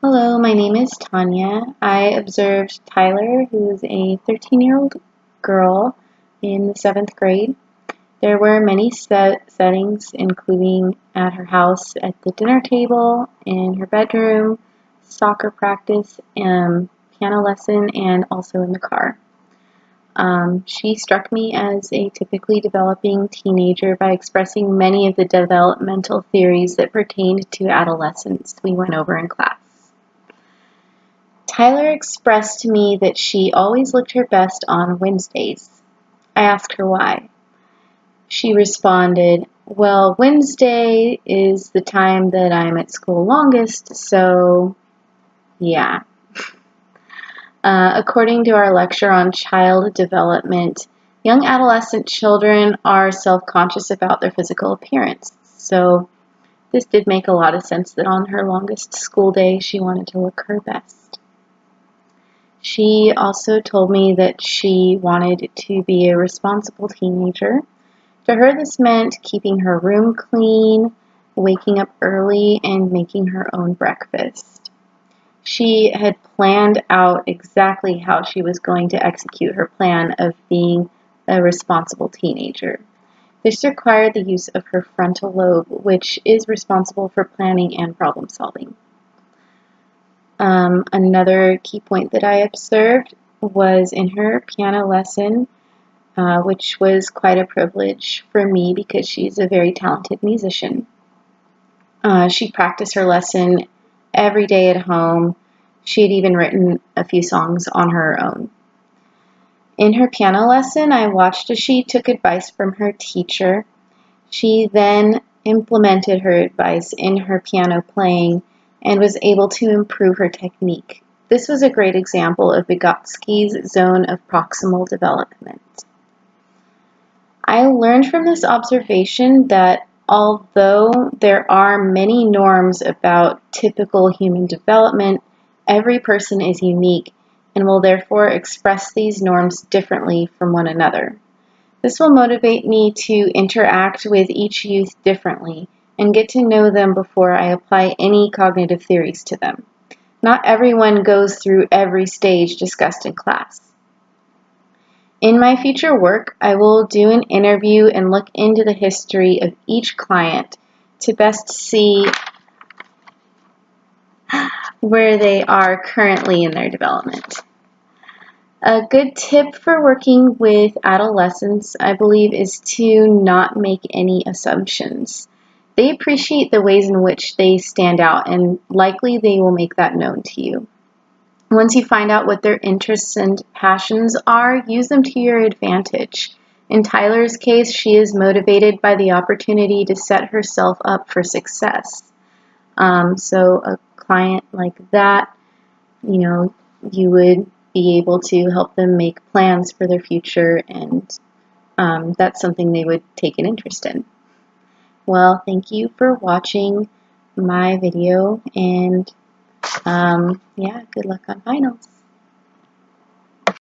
Hello, my name is Tanya. I observed Tyler, who is a 13-year-old girl in the 7th grade. There were many settings, including at her house, at the dinner table, in her bedroom, soccer practice, piano lesson, and also in the car. She struck me as a typically developing teenager by expressing many of the developmental theories that pertained to adolescence we went over in class. Tyler expressed to me that she always looked her best on Wednesdays. I asked her why. She responded, "Well, Wednesday is the time that I'm at school longest, so yeah." According to our lecture on child development, young adolescent children are self-conscious about their physical appearance. So this did make a lot of sense that on her longest school day, she wanted to look her best. She also told me that she wanted to be a responsible teenager. To her, this meant keeping her room clean, waking up early, and making her own breakfast. She had planned out exactly how she was going to execute her plan of being a responsible teenager. This required the use of her frontal lobe, which is responsible for planning and problem solving. Another key point that I observed was in her piano lesson, which was quite a privilege for me because she's a very talented musician. She practiced her lesson every day at home. She had even written a few songs on her own. In her piano lesson, I watched as she took advice from her teacher. She then implemented her advice in her piano playing and was able to improve her technique. This was a great example of Vygotsky's zone of proximal development. I learned from this observation that although there are many norms about typical human development, every person is unique and will therefore express these norms differently from one another. This will motivate me to interact with each youth differently and get to know them before I apply any cognitive theories to them. Not everyone goes through every stage discussed in class. In my future work, I will do an interview and look into the history of each client to best see where they are currently in their development. A good tip for working with adolescents, I believe, is to not make any assumptions. They appreciate the ways in which they stand out, and likely they will make that known to you. Once you find out what their interests and passions are, use them to your advantage. In Tyler's case, she is motivated by the opportunity to set herself up for success. So a client like that, you would be able to help them make plans for their future, and that's something they would take an interest in. Well, thank you for watching my video, and yeah, good luck on finals.